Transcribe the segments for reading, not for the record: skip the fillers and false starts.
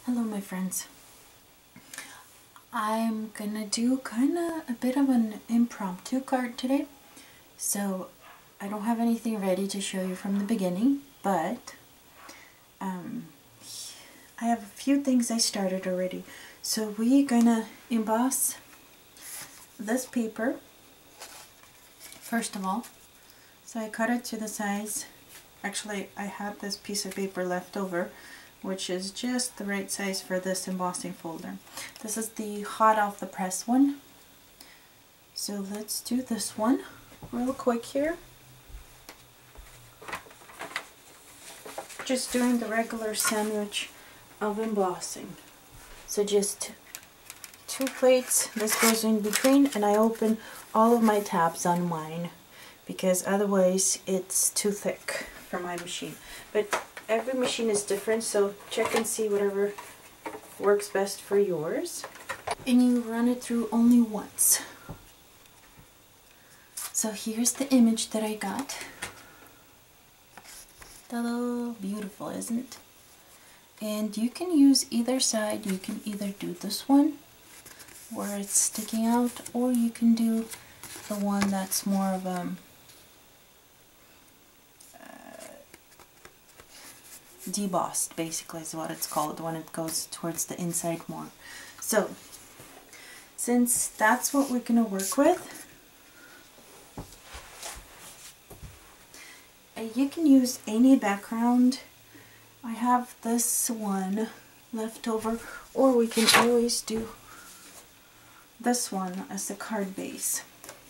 Hello my friends. I'm gonna do kinda a bit of an impromptu card today. So I don't have anything ready to show you from the beginning, but I have a few things I started already. So we're gonna emboss this paper first of all. So I cut it to the size. Actually, I had this piece of paper left over, which is just the right size for this embossing folder. This is the hot off the press one. So let's do this one real quick here. Just doing the regular sandwich of embossing. So just 2 plates, this goes in between, and I open all of my tabs on mine because otherwise it's too thick for my machine. But every machine is different, so check and see whatever works best for yours. And you run it through only once. So here's the image that I got. Ta-da! Beautiful, isn't it? And you can use either side. You can either do this one where it's sticking out, or you can do the one that's more of a debossed, basically is what it's called, when it goes towards the inside more. So since that's what we're going to work with, you can use any background. I have this one left over, or we can always do this one as the card base.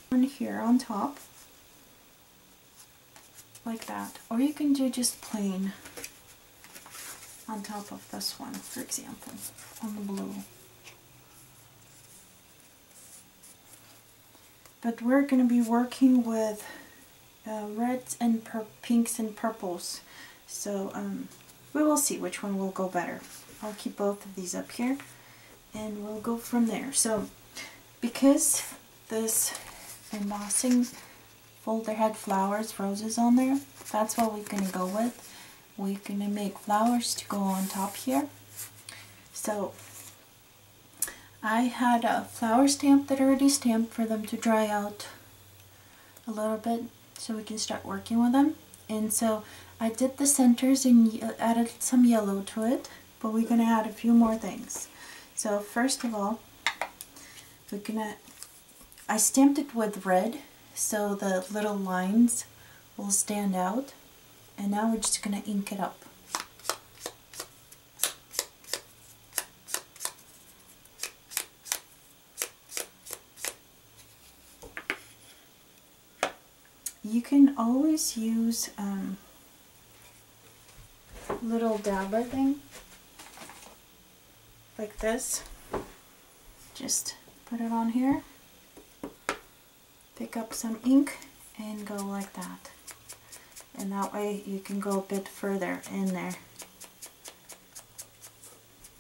One here on top, like that. Or you can do just plain on top of this one, for example, on the blue. But we're going to be working with reds and pinks and purples. So we will see which one will go better. I'll keep both of these up here and we'll go from there. So because this embossing folder had flowers, roses on there, that's what we're going to go with. We're going to make flowers to go on top here. So I had a flower stamp that I already stamped for them to dry out a little bit so we can start working with them. And so I did the centers and added some yellow to it, but we're going to add a few more things. So first of all, I stamped it with red so the little lines will stand out. And now we're just going to ink it up. You can always use little dabber thing like this. Just put it on here, pick up some ink and go like that. And that way you can go a bit further in there.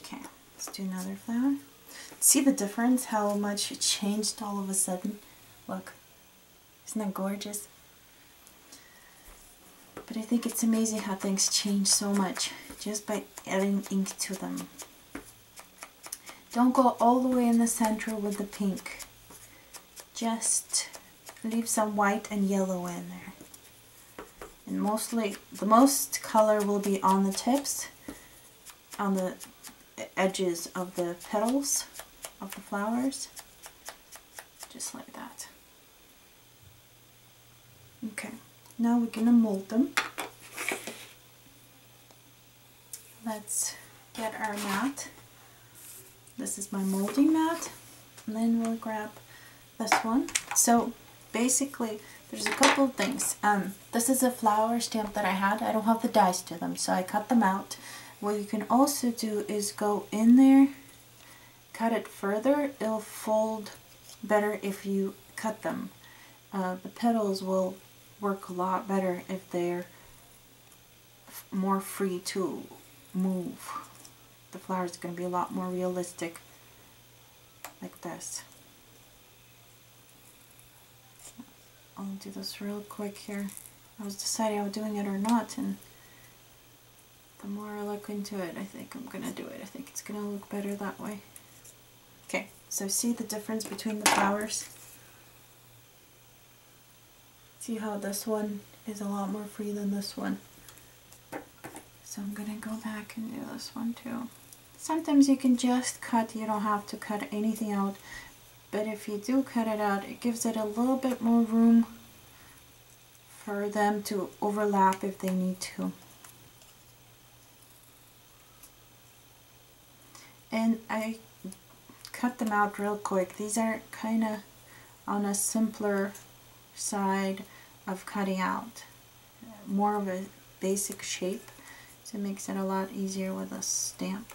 Okay, let's do another flower. See the difference, how much it changed all of a sudden? Look, isn't that gorgeous? But I think it's amazing how things change so much just by adding ink to them. Don't go all the way in the center with the pink. Just leave some white and yellow in there. And mostly, the most color will be on the tips, on the edges of the petals of the flowers. Just like that. Okay, now we're gonna mold them. Let's get our mat. This is my molding mat. And then we'll grab this one. So basically, there's a couple of things. This is a flower stamp that I had. I don't have the dies to them, so I cut them out. What you can also do is go in there, cut it further. It'll fold better if you cut them. The petals will work a lot better if they're more free to move. The flower is going to be a lot more realistic, like this. I'll do this real quick here. I was deciding I was doing it or not, and The more I look into it, I think I'm gonna do it. I think it's gonna look better that way. Okay, so see the difference between the flowers? See how this one is a lot more free than this one? So I'm gonna go back and do this one too. Sometimes you can just cut, you don't have to cut anything out, but if you do cut it out, it gives it a little bit more room for them to overlap if they need to. And I cut them out real quick. These are kind of on a simpler side of cutting out. More of a basic shape, so it makes it a lot easier with a stamp.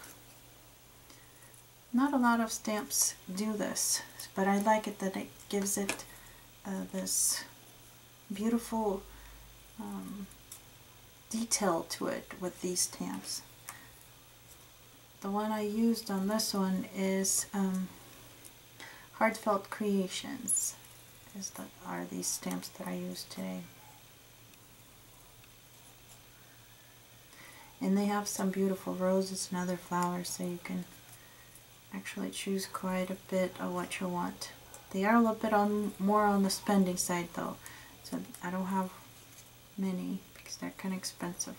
Not a lot of stamps do this, but I like it that it gives it this beautiful detail to it with these stamps. The one I used on this one is Heartfelt Creations. Are these stamps that I used today. And they have some beautiful roses and other flowers, so you can actually choose quite a bit of what you want. They are a little bit more on the spending side though, so I don't have many because they're kind of expensive.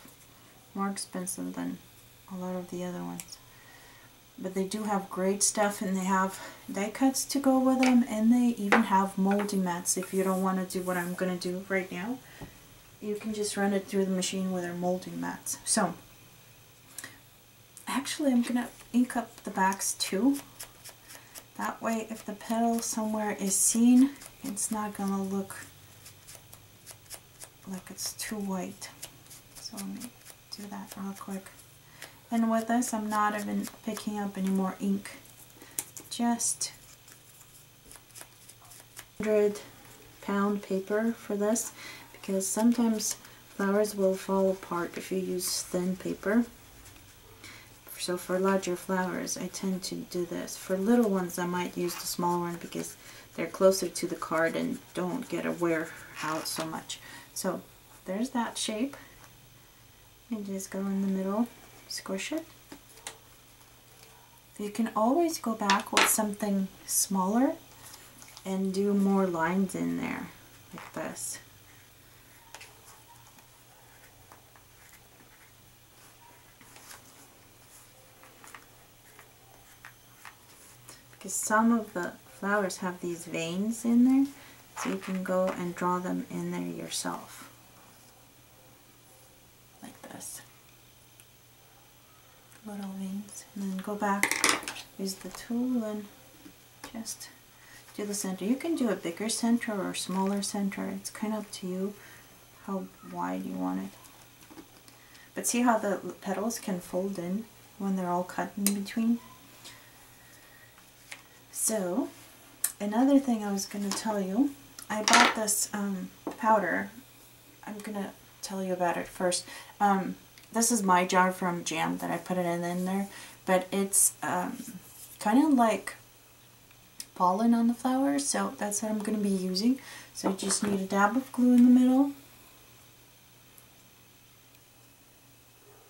More expensive than a lot of the other ones. But they do have great stuff, and they have die cuts to go with them, and they even have molding mats. If you don't want to do what I'm going to do right now, you can just run it through the machine with their molding mats. So, actually I'm going to ink up the backs too. That way if the petal somewhere is seen, it's not going to look like it's too white. So let me do that real quick. And with this, I'm not even picking up any more ink. Just 100-pound paper for this, because sometimes flowers will fall apart if you use thin paper. So for larger flowers, I tend to do this. For little ones, I might use the smaller one because they're closer to the card and don't get to wear out so much. So there's that shape. And just go in the middle. Squish it. You can always go back with something smaller and do more lines in there, like this. Because some of the flowers have these veins in there, so you can go and draw them in there yourself. Like this. Little veins, and then go back, use the tool and just do the center. You can do a bigger center or a smaller center. It's kind of up to you how wide you want it. But see how the petals can fold in when they're all cut in between? So another thing I was going to tell you, I bought this powder. I'm going to tell you about it first. This is my jar from Jam that I put it in there, but it's kind of like pollen on the flowers, so that's what I'm going to be using. So you just need a dab of glue in the middle.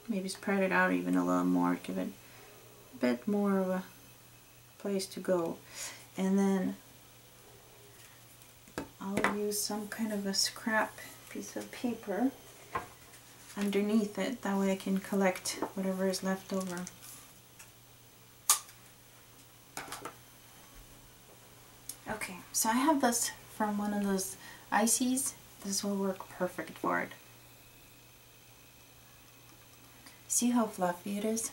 Maybe spread it out even a little more, give it a bit more of a place to go. And then I'll use some kind of a scrap piece of paper underneath it, that way I can collect whatever is left over. Okay, so I have this from one of those ices. This will work perfect for it. See how fluffy it is?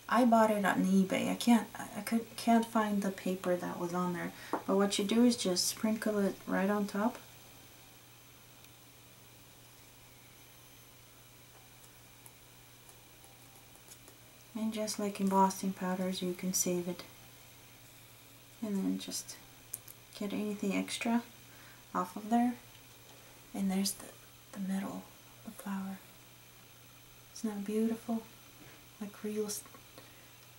I bought it on eBay. I can't find the paper that was on there. But what you do is just sprinkle it right on top. And just like embossing powders, you can save it. And then just get anything extra off of there. And there's the middle of the flower. Isn't that beautiful? Like real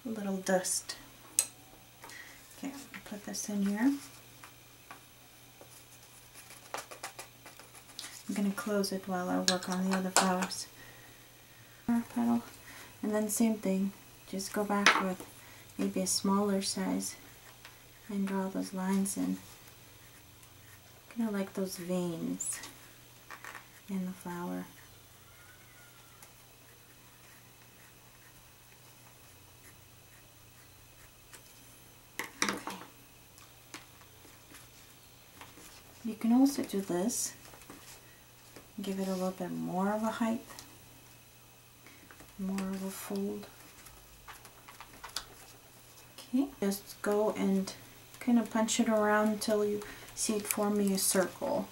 little dust. Okay, I'll put this in here. I'm going to close it while I work on the other flowers. Petal. And then same thing, just go back with maybe a smaller size and draw those lines in, kind of like those veins in the flower. Okay. You can also do this, give it a little bit more of a height, more of a fold. Okay, just go and kind of punch it around until you see it forming a circle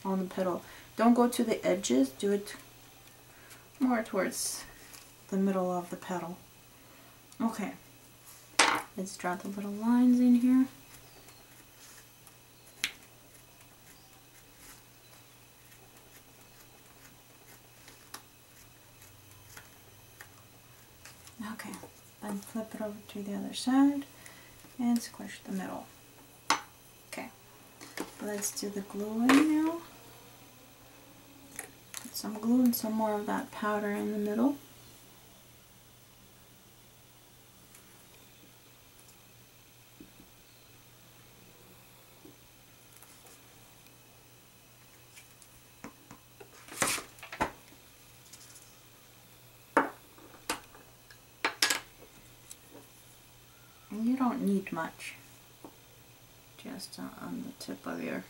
on the petal. Don't go to the edges, do it more towards the middle of the petal. Okay, let's draw the little lines in here. Okay, then flip it over to the other side and squish the middle. Okay, let's do the gluing now. Put some glue and some more of that powder in the middle. And you don't need much, just on the tip of your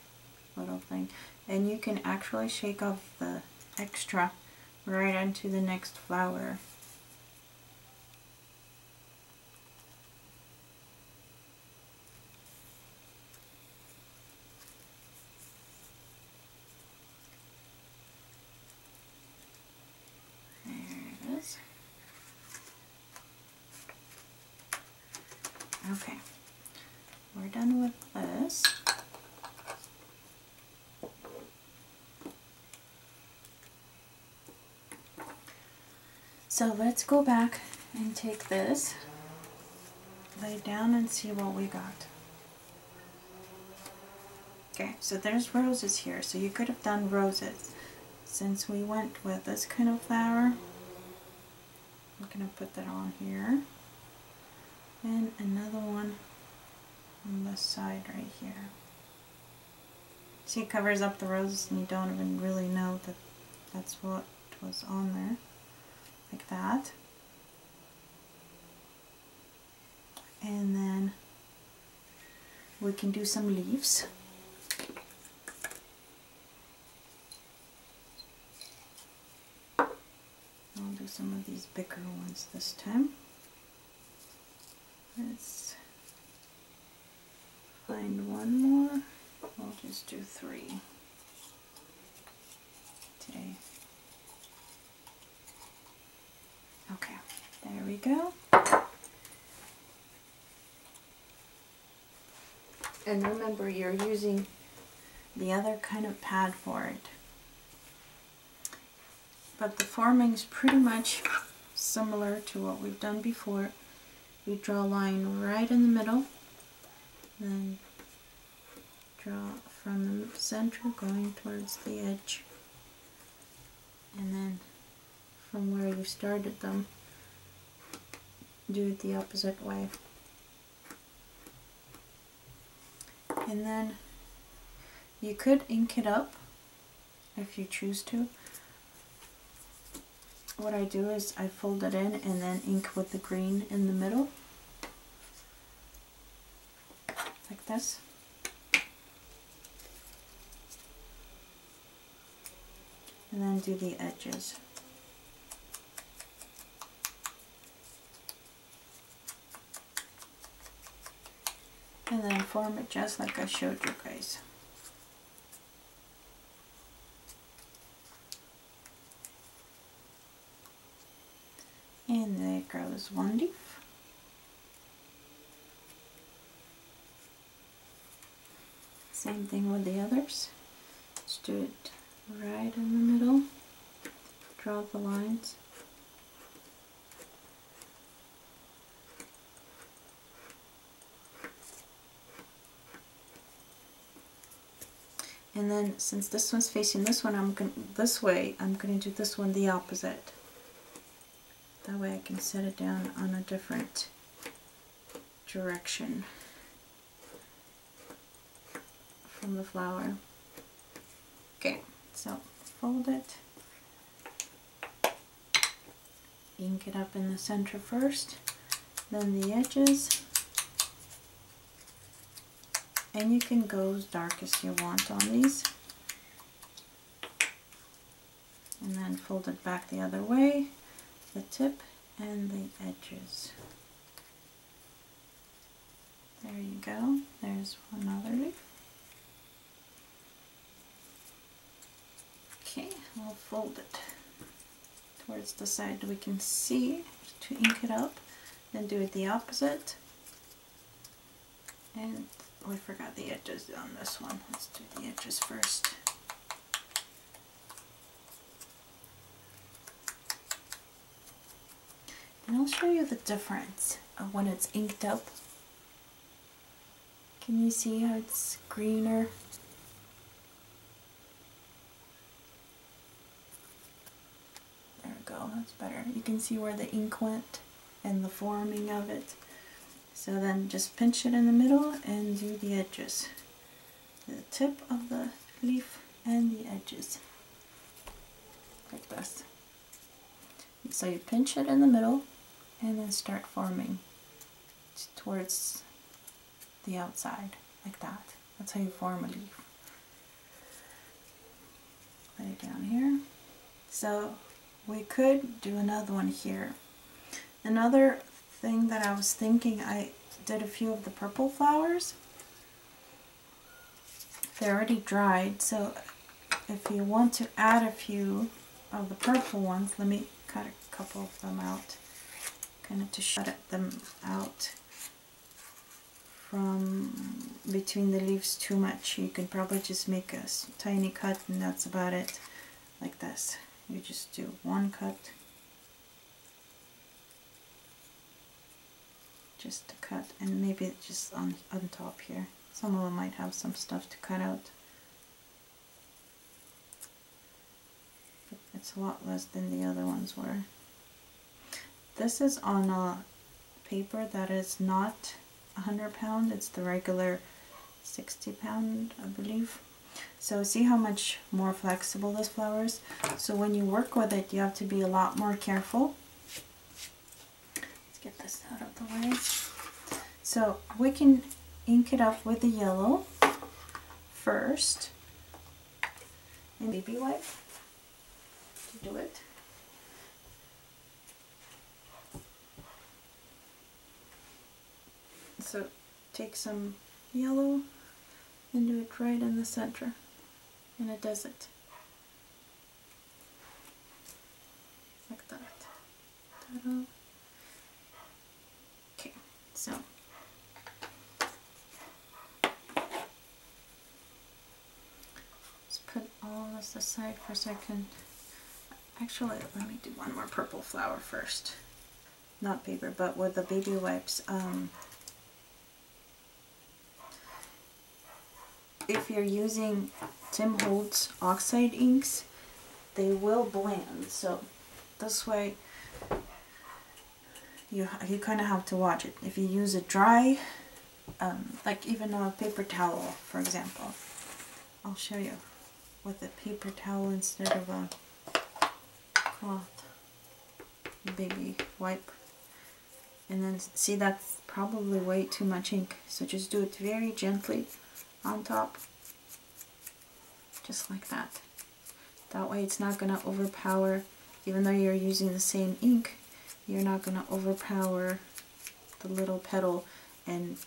little thing. And you can actually shake off the extra right onto the next flower. There it is. Okay, we're done with this. So let's go back and take this, lay it down and see what we got. Okay, so there's roses here, so you could have done roses. Since we went with this kind of flower, I'm going to put that on here. And another one on this side right here. See, it covers up the roses and you don't even really know that that's what was on there. Like that. And then we can do some leaves. I'll do some of these bigger ones this time. Let's find one more. We'll just do 3 today. Okay, there we go. And remember, you're using the other kind of pad for it. But the forming is pretty much similar to what we've done before. You draw a line right in the middle, then draw from the center going towards the edge, and then from where you started them, do it the opposite way. And then you could ink it up if you choose to. What I do is I fold it in and then ink with the green in the middle, like this. And then do the edges. And then form it just like I showed you guys. And there goes one leaf. Same thing with the others. Just do it right in the middle. Draw the lines. And then since this one's facing this one, this way, I'm going to do this one the opposite. That way I can set it down on a different direction from the flower. Okay, so fold it, ink it up in the center first, then the edges, and you can go as dark as you want on these, and then fold it back the other way, the tip and the edges. There you go, there's another leaf. Okay, I'll fold it towards the side we can see to ink it up, then do it the opposite. And oh, I forgot the edges on this one. Let's do the edges first. And I'll show you the difference of when it's inked up. Can you see how it's greener? There we go, that's better. You can see where the ink went and the forming of it. So then just pinch it in the middle and do the edges. The tip of the leaf and the edges. Like this. So you pinch it in the middle and then start forming towards the outside, like that. That's how you form a leaf. Lay it down here. So we could do another one here. Another thing that I was thinking, I did a few of the purple flowers. They're already dried, so if you want to add a few of the purple ones, let me cut a couple of them out, kind of to shut them out from between the leaves too much. You can probably just make a tiny cut and that's about it, like this. You just do one cut, just to cut, and maybe just on top here. Some of them might have some stuff to cut out, but it's a lot less than the other ones were. This is on a paper that is not 100 pound, it's the regular 60 pound, I believe. So see how much more flexible this flower is. So when you work with it, you have to be a lot more careful. Let's get this out of the way. So we can ink it up with the yellow first, and baby wipe to do it. So take some yellow and do it right in the center, and it does it like that. Ta-da. Okay, so let's put all this aside for a second. Actually, let me do one more purple flower first. Not paper, but with the baby wipes. If you're using Tim Holtz oxide inks, they will blend. So this way, you kind of have to watch it. If you use a dry, like even a paper towel, for example, I'll show you with a paper towel instead of a cloth, baby wipe. And then see, that's probably way too much ink. So just do it very gently on top, just like that. That way it's not going to overpower, even though you're using the same ink, you're not going to overpower the little petal and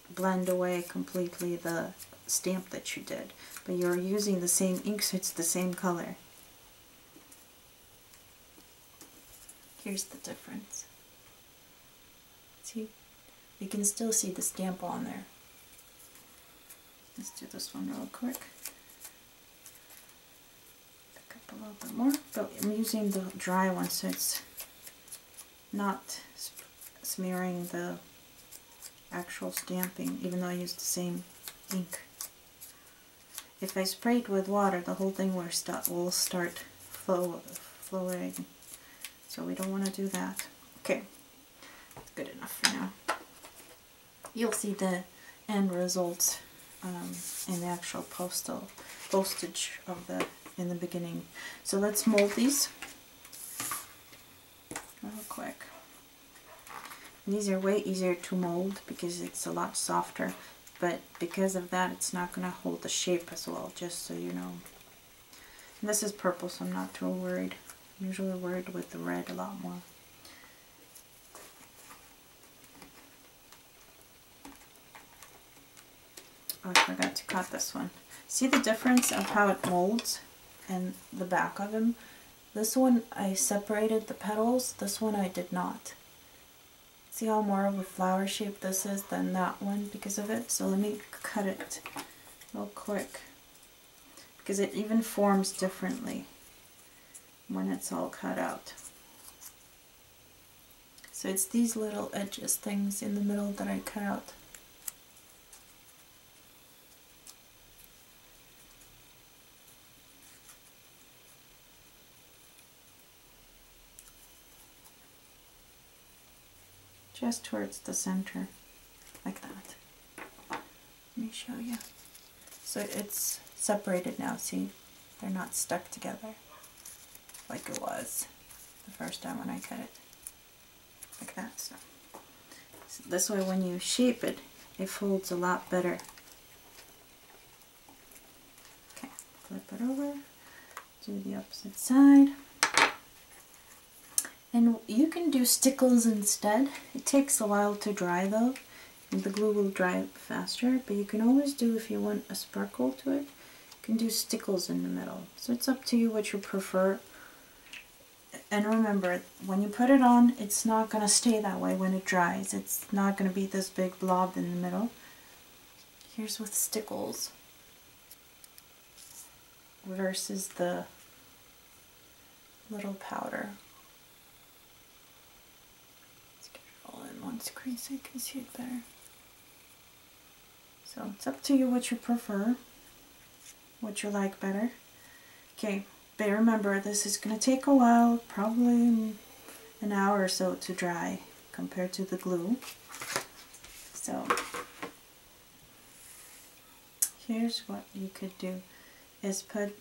blend away completely the stamp that you did. But you're using the same ink, so it's the same color. Here's the difference. See? You can still see the stamp on there. Let's do this one real quick. Pick up a little bit more, but I'm using the dry one so it's not smearing the actual stamping, even though I used the same ink. If I spray it with water, the whole thing will start flowing. So we don't want to do that. Okay, that's good enough for now. You'll see the end results in the actual postage of in the beginning. So let's mold these real quick. And these are way easier to mold because it's a lot softer, but because of that it's not going to hold the shape as well, just so you know. And this is purple, so I'm not too worried. I'm usually worried with the red a lot more. Oh, I forgot to cut this one. See the difference of how it molds and the back of them? This one I separated the petals, this one I did not. See how more of a flower shape this is than that one because of it? So let me cut it real quick, because it even forms differently when it's all cut out. So it's these little edges things in the middle that I cut out. Just towards the center, like that. Let me show you. So it's separated now, see? They're not stuck together like it was the first time when I cut it. Like that. So this way when you shape it, it folds a lot better. Okay, flip it over, do the opposite side. And you can do stickles instead. It takes a while to dry though, and the glue will dry faster, but you can always do, if you want a sparkle to it, you can do stickles in the middle. So it's up to you what you prefer. And remember, when you put it on, it's not going to stay that way when it dries. It's not going to be this big blob in the middle. Here's with stickles versus the little powder. In one screen so you can see it better. So it's up to you what you prefer, what you like better. Okay, but remember this is going to take a while, probably an hour or so to dry compared to the glue. So here's what you could do, is put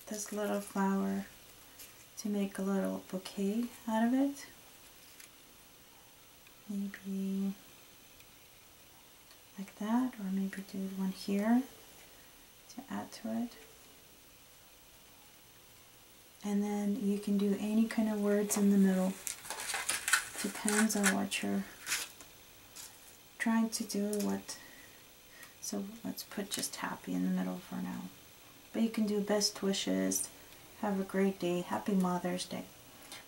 this little flower to make a little bouquet out of it. Maybe like that, or maybe do one here to add to it. And then you can do any kind of words in the middle. Depends on what you're trying to do. So let's put just happy in the middle for now. But you can do best wishes, have a great day, happy Mother's Day.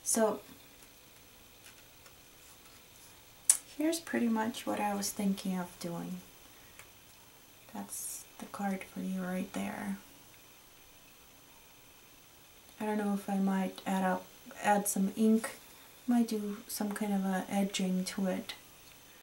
So here's pretty much what I was thinking of doing. That's the card for you right there. I don't know if I might add some ink. Might do some kind of a edging to it